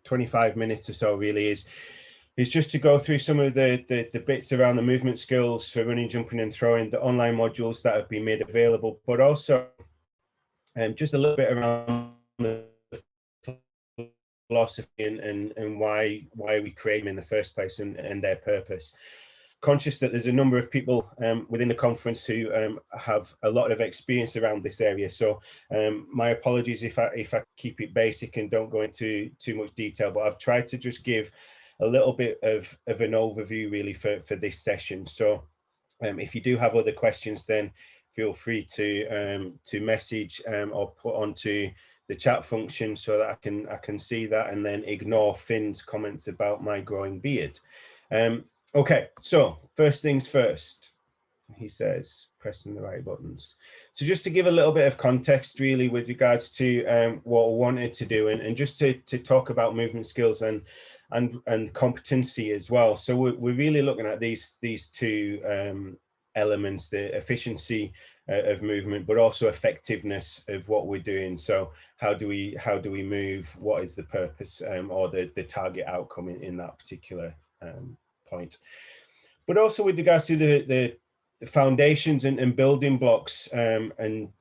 25 minutes or so really is just to go through some of the bits around the movement skills for running, jumping and throwing, the online modules that have been made available, but also just a little bit around the philosophy and why we create them in the first place and their purpose. Conscious that there's a number of people within the conference who have a lot of experience around this area, so my apologies if I keep it basic and don't go into too much detail, but I've tried to just give a little bit of an overview really for this session. So if you do have other questions, then feel free to message or put onto the chat function so that I can see that, and then ignore Finn's comments about my growing beard. Okay, so first things first, he says, pressing the right buttons. So just to give a little bit of context really with regards to what I wanted to do, and just to talk about movement skills and competency as well. So we're really looking at these two elements, the efficiency of movement, but also effectiveness of what we're doing. So how do we move? What is the purpose or the target outcome in that particular point? But also with regards to the foundations and building blocks and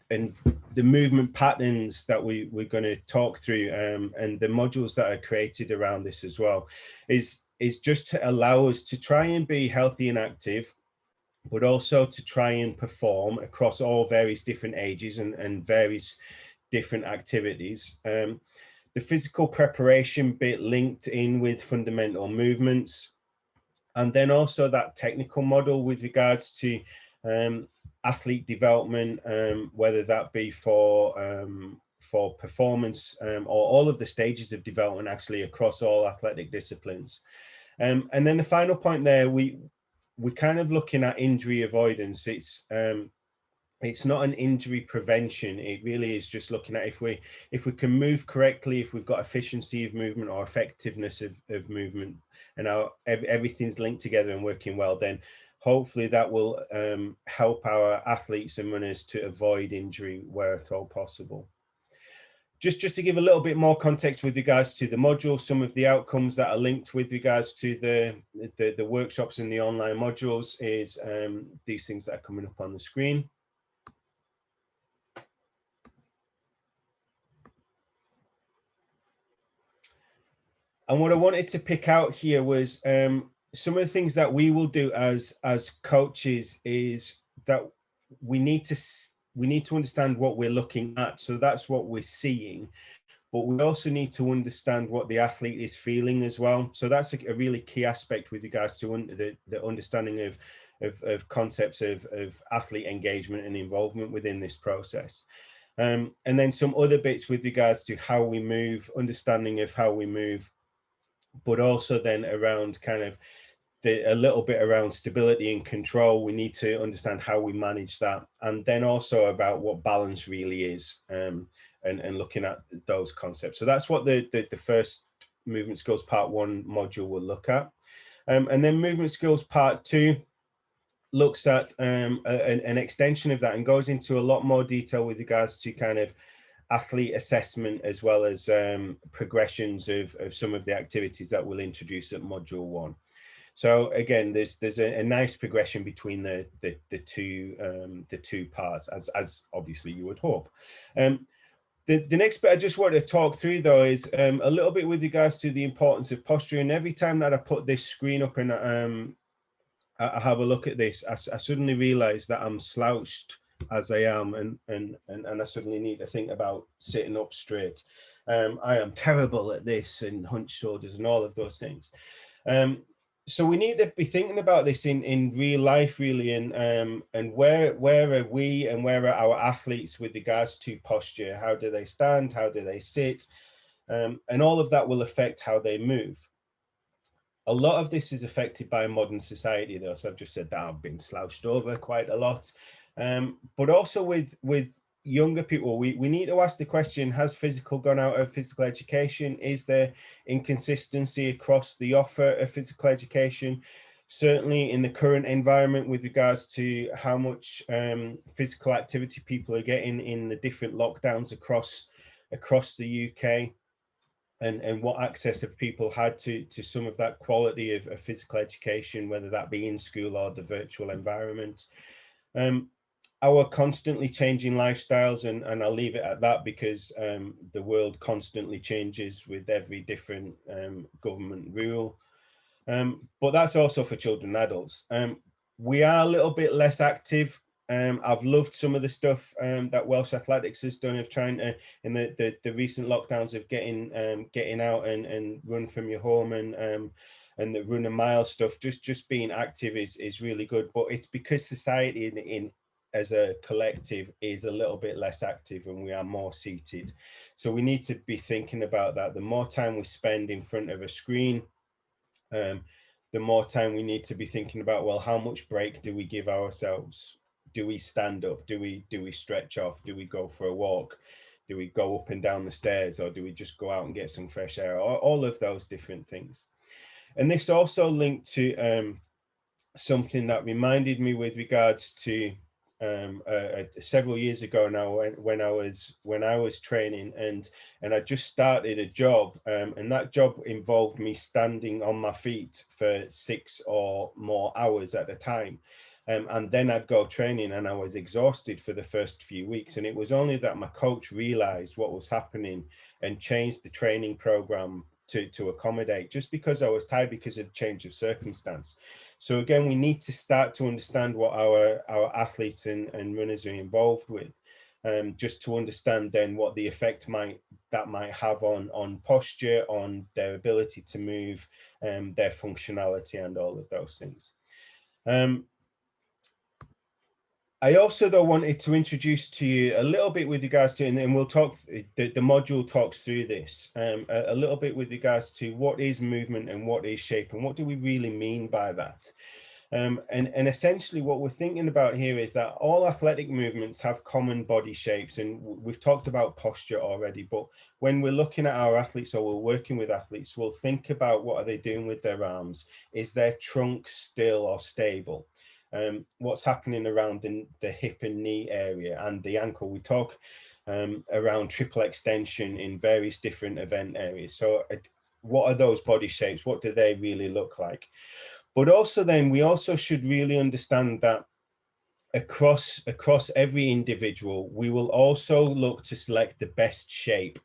the movement patterns that we're going to talk through, and the modules that are created around this as well, is just to allow us to try and be healthy and active, but also to try and perform across all various different ages and various different activities. The physical preparation bit linked in with fundamental movements, and then also that technical model with regards to athlete development, whether that be for performance or all of the stages of development actually across all athletic disciplines. And then the final point there, we're kind of looking at injury avoidance. It's not an injury prevention. It really is just looking at if we can move correctly, if we've got efficiency of movement or effectiveness of movement, and everything's linked together and working well, then hopefully that will help our athletes and runners to avoid injury where at all possible. Just to give a little bit more context with regards to the module, some of the outcomes that are linked with regards to the workshops and the online modules is these things that are coming up on the screen. And what I wanted to pick out here was some of the things that we will do as coaches is that we need to understand what we're looking at. So that's what we're seeing, but we also need to understand what the athlete is feeling as well. So that's a really key aspect with regards to the understanding of concepts of athlete engagement and involvement within this process. And then some other bits with regards to how we move, understanding of how we move, but also then around kind of a little bit around stability and control. We need to understand how we manage that, and then also about what balance really is, and looking at those concepts. So that's what the first movement skills part 1 module will look at, and then movement skills part 2 looks at an extension of that and goes into a lot more detail with regards to kind of athlete assessment, as well as progressions of some of the activities that we'll introduce at module 1. So again, there's a nice progression between the two parts, as obviously you would hope. The next bit I just want to talk through though is a little bit with regards to the importance of posture. And every time that I put this screen up and I have a look at this, I suddenly realize that I'm slouched as I am, and I suddenly need to think about sitting up straight. I am terrible at this, and hunched shoulders and all of those things. So we need to be thinking about this in real life really, and where are we and where are our athletes with regards to posture? How do they stand? How do they sit? And all of that will affect how they move. A lot of this is affected by modern society though. So I've just said that I've been slouched over quite a lot. But also with younger people, we need to ask the question, has physical gone out of physical education? Is there inconsistency across the offer of physical education? Certainly in the current environment with regards to how much physical activity people are getting in the different lockdowns across the UK. and what access have people had to some of that quality of physical education, whether that be in school or the virtual environment. Our constantly changing lifestyles, and I'll leave it at that, because the world constantly changes with every different government rule. But that's also for children and adults. We are a little bit less active. I've loved some of the stuff that Welsh Athletics has done, of trying to, in the recent lockdowns, of getting out and run from your home, and the run a mile stuff. Just being active is really good. But it's because society in as a collective is a little bit less active, and we are more seated. So we need to be thinking about that. The more time we spend in front of a screen, the more time we need to be thinking about, well, how much break do we give ourselves? Do we stand up? Do we stretch off? Do we go for a walk? Do we go up and down the stairs, or do we just go out and get some fresh air? All of those different things. And this also linked to something that reminded me with regards to several years ago now, when I was training, and I just started a job, and that job involved me standing on my feet for 6 or more hours at a time. And then I'd go training, and I was exhausted for the first few weeks. And it was only that my coach realized what was happening and changed the training program to accommodate, just because I was tired because of change of circumstance. So again, we need to start to understand what our athletes and runners are involved with, just to understand then what the effect that might have on posture, on their ability to move, their functionality, and all of those things. I also, though, wanted to introduce to you a little bit with regards to, and we'll talk, the module talks through this, a little bit with regards to what is movement and what is shape, and what do we really mean by that. And essentially what we're thinking about here is that all athletic movements have common body shapes, and we've talked about posture already, but when we're looking at our athletes, or we're working with athletes, we'll think about, what are they doing with their arms? Is their trunk still or stable? What's happening around the hip and knee area and the ankle? We talk around triple extension in various different event areas. So what are those body shapes? What do they really look like? But also then, we also should really understand that across every individual, we will also look to select the best shape,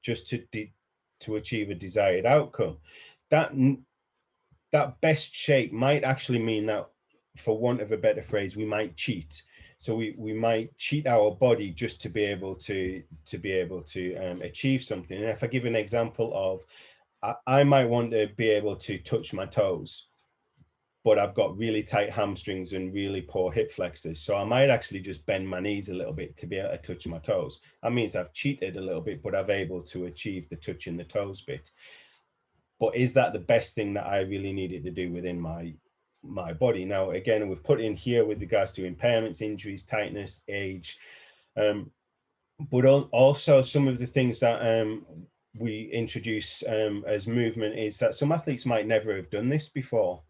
just to achieve a desired outcome. That best shape might actually mean that, for want of a better phrase, we might cheat. So we might cheat our body just to be able to achieve something. And if I give an example of, I might want to be able to touch my toes, but I've got really tight hamstrings and really poor hip flexors. So I might actually just bend my knees a little bit to be able to touch my toes. That means I've cheated a little bit, but I've able to achieve the touching the toes bit. But is that the best thing that I really needed to do within my body? Now, again, we've put in here with regards to impairments, injuries, tightness, age, but also some of the things that we introduce as movement is that some athletes might never have done this before.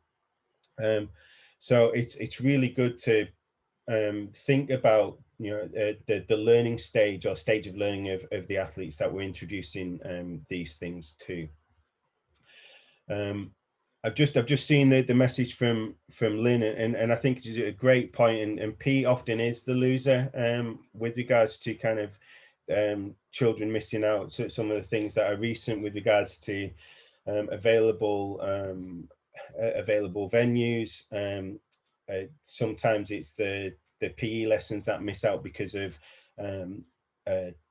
So it's really good to think about, the learning stage, or stage of learning of the athletes that we're introducing these things to. I've just seen the message from Lynn, and I think it's a great point, and P often is the loser with regards to kind of children missing out. So some of the things that are recent with regards to available venues. Sometimes it's the PE lessons that miss out because of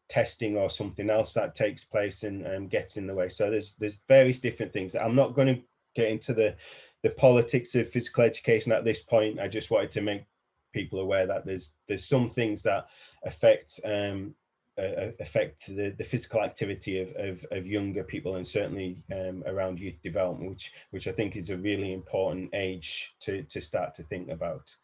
testing or something else that takes place and gets in the way. So there's various different things. I'm not going to get into the politics of physical education at this point. I just wanted to make people aware that there's some things that affect the physical activity of younger people, and certainly around youth development, which I think is a really important age to start to think about.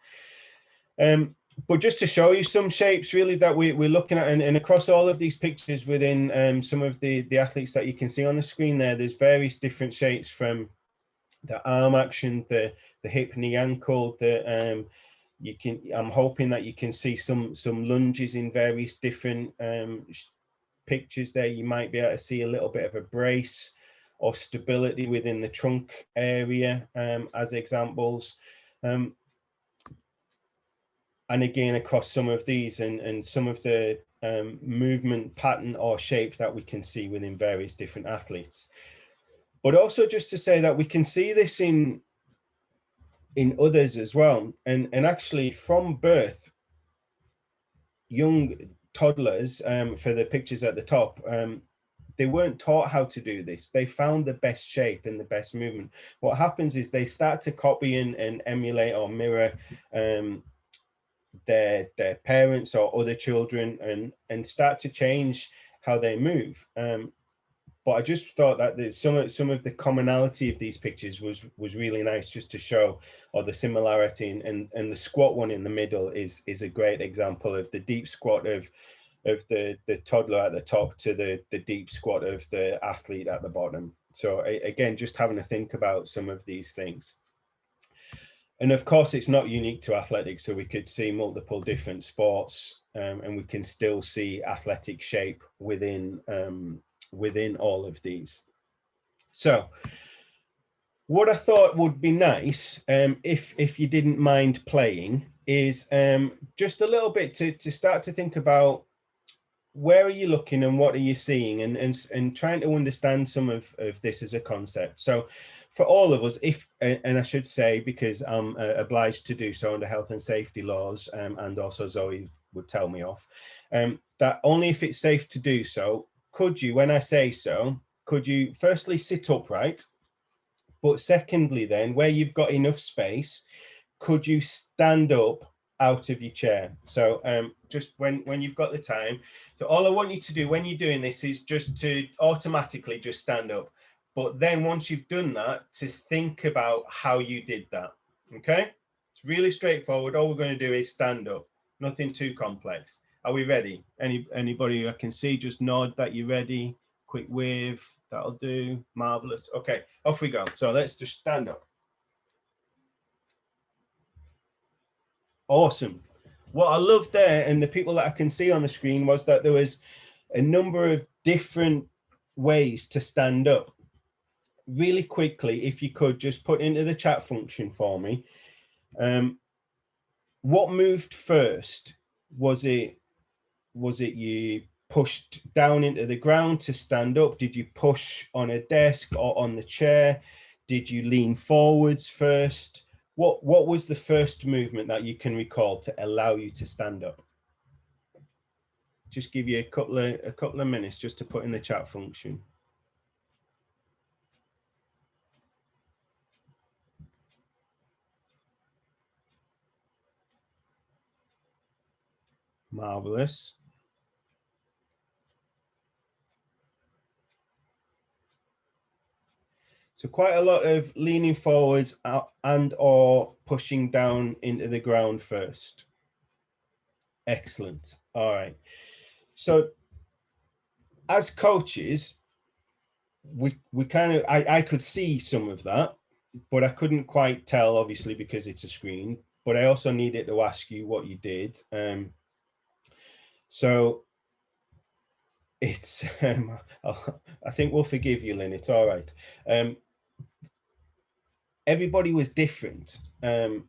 But just to show you some shapes really that we're looking at, and across all of these pictures within some of the athletes that you can see on the screen there's various different shapes, from the arm action, the hip, knee, ankle, I'm hoping that you can see some lunges in various different pictures there, you might be able to see a little bit of a brace or stability within the trunk area as examples. And again, across some of these and some of the movement pattern or shape that we can see within various different athletes. But also just to say that we can see this in others as well. And actually from birth, young toddlers, for the pictures at the top, they weren't taught how to do this. They found the best shape and the best movement. What happens is they start to copy and emulate or mirror their parents or other children and start to change how they move. But I just thought that some of the commonality of these pictures was really nice, just to show, or the similarity. And the squat one in the middle is a great example of the deep squat of the toddler at the top to the deep squat of the athlete at the bottom. So again, just having to think about some of these things. And of course, it's not unique to athletics, so we could see multiple different sports, and we can still see athletic shape within all of these. So what I thought would be nice, if you didn't mind playing, is just a little bit to start to think about where are you looking and what are you seeing, and trying to understand some of this as a concept. So for all of us, and I should say, because I'm obliged to do so under health and safety laws, and also Zoe would tell me off, that only if it's safe to do so, could you, when I say so, could you firstly sit upright, but secondly then, where you've got enough space, could you stand up out of your chair? So just when you've got the time. So all I want you to do when you're doing this is just to automatically just stand up. But then once you've done that, to think about how you did that. Okay? It's really straightforward. All we're going to do is stand up. Nothing too complex. Are we ready? Anybody I can see, just nod that you're ready. Quick wave. That'll do. Marvelous. Okay, off we go. So let's just stand up. Awesome. What I loved there, and the people that I can see on the screen, was that there was a number of different ways to stand up. Really quickly, if you could just put into the chat function for me, what moved first? Was it you pushed down into the ground to stand up? Did you push on a desk or on the chair? Did you lean forwards first? What was the first movement that you can recall to allow you to stand up? Just give you a couple of minutes just to put in the chat function. Marvelous. So quite a lot of leaning forwards and or pushing down into the ground first. Excellent. All right. So as coaches, we kind of, I could see some of that, but I couldn't quite tell, obviously, because it's a screen. But I also needed to ask you what you did. So it's, I think we'll forgive you, Lynn. It's all right. Everybody was different,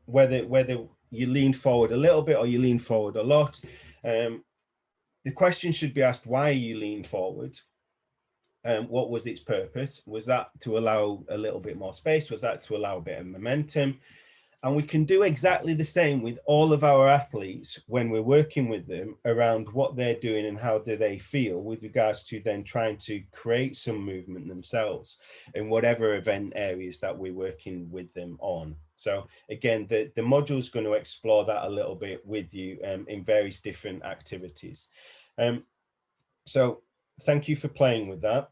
whether you lean forward a little bit or you lean forward a lot. The question should be asked, why you lean forward? What was its purpose? Was that to allow a little bit more space? Was that to allow a bit of momentum? And we can do exactly the same with all of our athletes when we're working with them around what they're doing and how do they feel with regards to then trying to create some movement themselves in whatever event areas that we're working with them on. So again, the module is going to explore that a little bit with you in various different activities. So thank you for playing with that.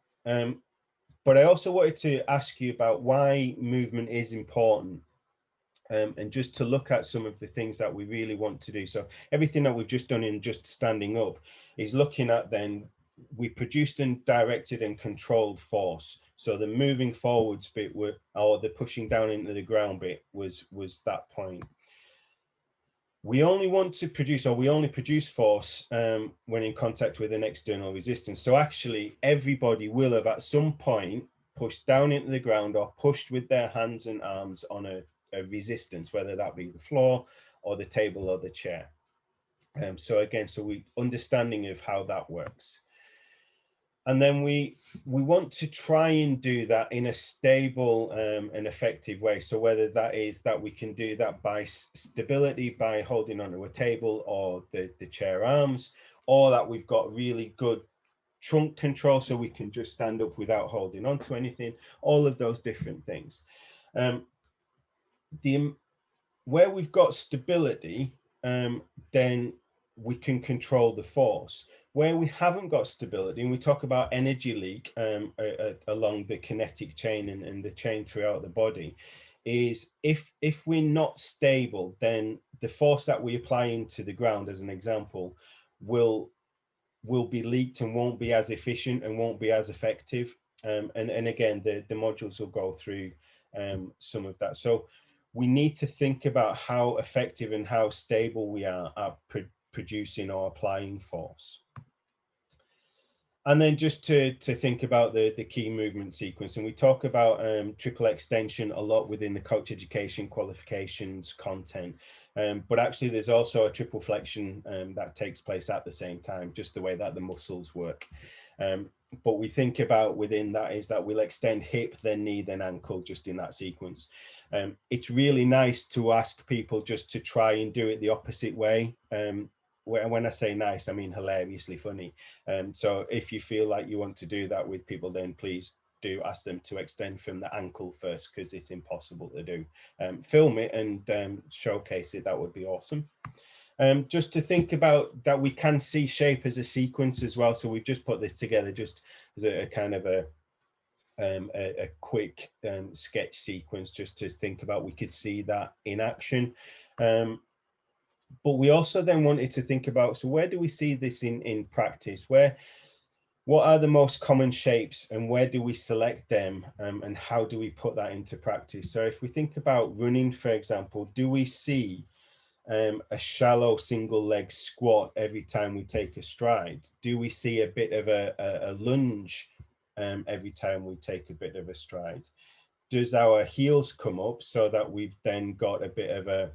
But I also wanted to ask you about why movement is important. And just to look at some of the things that we really want to do. So everything that we've just done in just standing up is looking at then we produced and directed and controlled force. So the moving forwards bit or the pushing down into the ground bit was that point. we only want to produce, or we only produce force when in contact with an external resistance. So actually everybody will have at some point pushed down into the ground or pushed with their hands and arms on a resistance, whether that be the floor or the table or the chair. So again, so we understanding of how that works. And then we want to try and do that in a stable and effective way. So whether that is that we can do that by stability, by holding onto a table or the chair arms, or that we've got really good trunk control so we can just stand up without holding on to anything, all of those different things. Where we've got stability, then we can control the force. Where we haven't got stability, and we talk about energy leak along the kinetic chain and the chain throughout the body, is if we're not stable, then the force that we apply into the ground, as an example, will be leaked and won't be as efficient and won't be as effective. And again, the modules will go through some of that. So we need to think about how effective and how stable we are at producing or applying force. And then just to think about the key movement sequence, and we talk about triple extension a lot within the coach education qualifications content, but actually there's also a triple flexion that takes place at the same time, just the way that the muscles work. But we think about within that is that we'll extend hip, then knee, then ankle, just in that sequence. It's really nice to ask people just to try and do it the opposite way. When I say nice, I mean hilariously funny. So if you feel like you want to do that with people, then please do ask them to extend from the ankle first, because it's impossible to do. Film it and showcase it. That would be awesome. Just to think about that, we can see shape as a sequence as well. So we've just put this together just as a kind of a quick sketch sequence, just to think about. We could see that in action. But we also then wanted to think about, so where do we see this in practice? What are the most common shapes, and where do we select them, and how do we put that into practice? So if we think about running, for example, do we see a shallow single leg squat every time we take a stride? Do we see a bit of a lunge every time we take a bit of a stride? Does our heels come up so that we've then got a bit of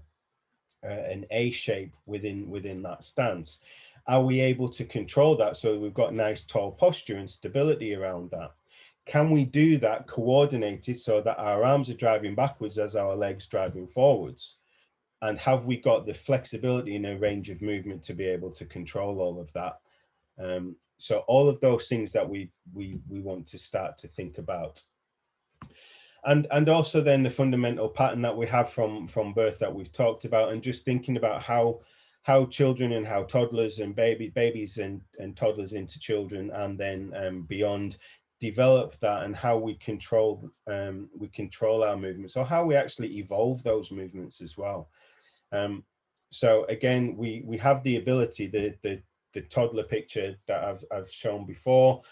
an A shape within that stance? Are we able to control that so we've got nice tall posture and stability around that? Can we do that coordinated so that our arms are driving backwards as our legs driving forwards? And have we got the flexibility and a range of movement to be able to control all of that? So all of those things that we want to start to think about. And also then the fundamental pattern that we have from birth that we've talked about, and just thinking about how children and how toddlers and babies and toddlers into children and then beyond develop that, and how we control our movements, or how we actually evolve those movements as well. So again, we have the ability, the toddler picture that I've shown before,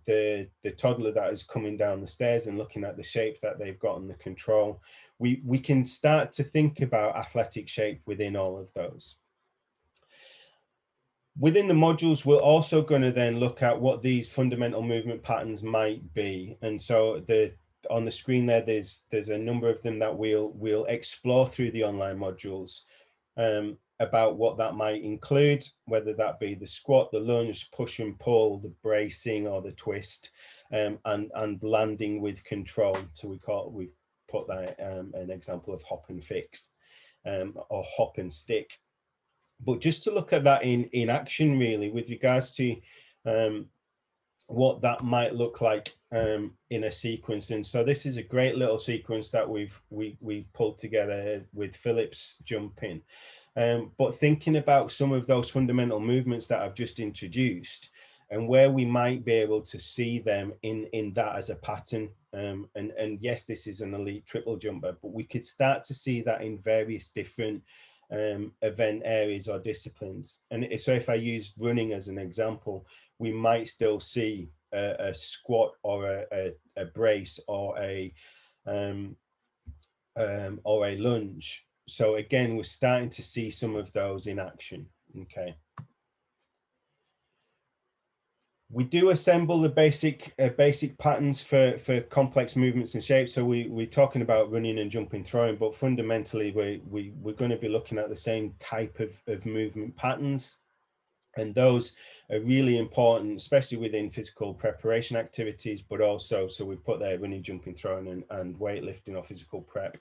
the toddler that is coming down the stairs and looking at the shape that they've got and the control. We can start to think about athletic shape within all of those. Within the modules, we're also going to then look at what these fundamental movement patterns might be. And so on the screen there's a number of them that we'll explore through the online modules, about what that might include, whether that be the squat, the lunge, push and pull, the bracing or the twist, and landing with control. So we've put that an example of hop and fix, or hop and stick. But just to look at that in action, really, with regards to what that might look like in a sequence. And so this is a great little sequence that we pulled together with Philip's jumping. But thinking about some of those fundamental movements that I've just introduced, and where we might be able to see them in that as a pattern. And yes, this is an elite triple jumper, but we could start to see that in various different event areas or disciplines. And so if I use running as an example, we might still see a squat or a brace or a lunge. So again, we're starting to see some of those in action. Okay. We do assemble the basic patterns for complex movements and shapes. So we're talking about running and jumping, throwing, but fundamentally we're going to be looking at the same type of movement patterns, and those are really important, especially within physical preparation activities, but also, so we've put there running, jumping, throwing, and weightlifting or physical prep.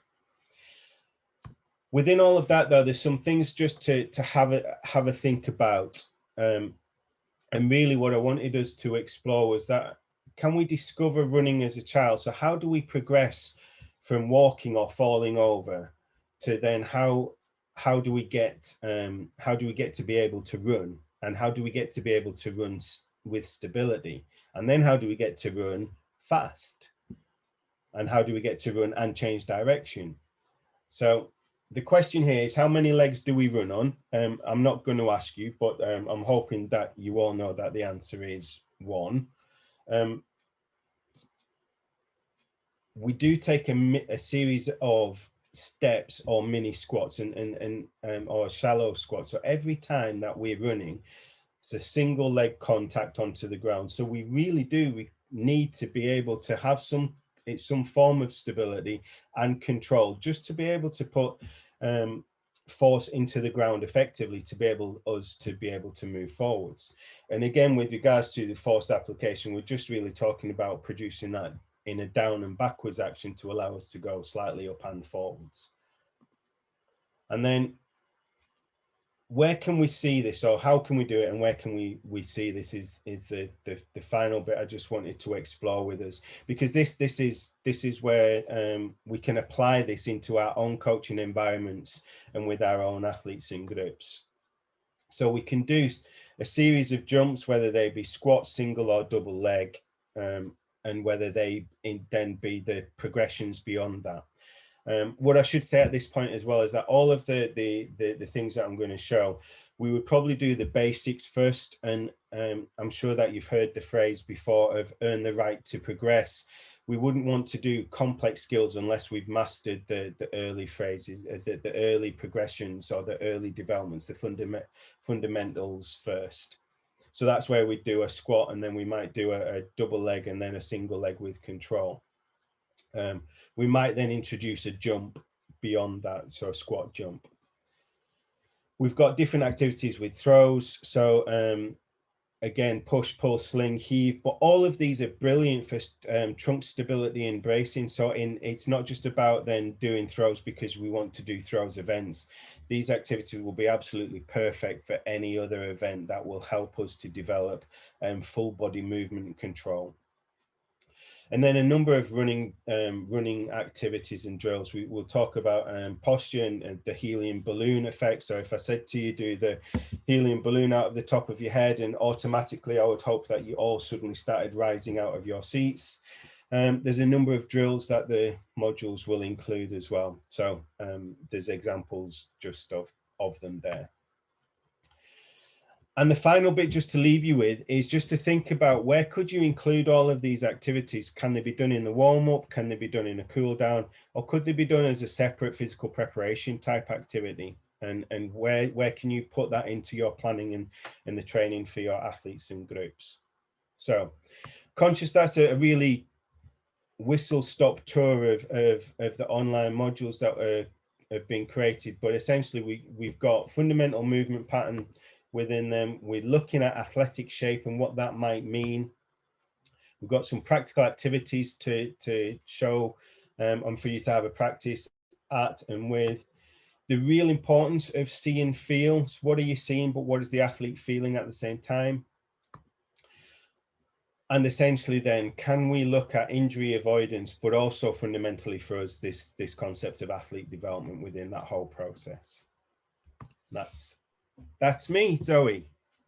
Within all of that, though, there's some things just to have a think about. And really what I wanted us to explore was that, can we discover running as a child? So how do we progress from walking or falling over to then how do we get to be able to run, and how do we get to be able to run with stability, and then how do we get to run fast, and how do we get to run and change direction? So the question here is, how many legs do we run on? I'm not going to ask you, but I'm hoping that you all know that the answer is 1. We do take a series of steps or mini squats or shallow squats. So every time that we're running, it's a single leg contact onto the ground. So we really do need to be able to have some form of stability and control, just to be able to put force into the ground effectively, to be able to move forwards. And again, with regards to the force application, we're just really talking about producing that in a down and backwards action to allow us to go slightly up and forwards. And then where can we see this, or how can we do it, and where can we see this is the final bit I just wanted to explore with us, because this is where we can apply this into our own coaching environments and with our own athletes in groups. So we can do a series of jumps, whether they be squat, single or double leg, and whether they then be the progressions beyond that. What I should say at this point as well is that all of the things that I'm going to show, we would probably do the basics first. And I'm sure that you've heard the phrase before of earn the right to progress. We wouldn't want to do complex skills unless we've mastered the early phrases, the early progressions or the early developments, the fundamentals first. So that's where we do a squat, and then we might do a double leg and then a single leg with control. We might then introduce a jump beyond that, so a squat jump. We've got different activities with throws. So again, push, pull, sling, heave, but all of these are brilliant for trunk stability and bracing. So it's not just about then doing throws because we want to do throws events. These activities will be absolutely perfect for any other event that will help us to develop full body movement control. And then a number of running activities and drills. We will talk about posture and the helium balloon effect. So if I said to you, do the helium balloon out of the top of your head, and automatically I would hope that you all suddenly started rising out of your seats. There's a number of drills that the modules will include as well. So there's examples just of them there. And the final bit just to leave you with is just to think about, where could you include all of these activities? Can they be done in the warm-up? Can they be done in a cool down? Or could they be done as a separate physical preparation type activity? And where can you put that into your planning and the training for your athletes and groups? So conscious that's a really whistle-stop tour of the online modules that have been created, but essentially we've got fundamental movement pattern within them. We're looking at athletic shape and what that might mean. We've got some practical activities to show and for you to have a practice at and with. The real importance of see and feel. So what are you seeing, but what is the athlete feeling at the same time? And essentially then, can we look at injury avoidance, but also fundamentally for us, this concept of athlete development within that whole process? That's me, Zoe.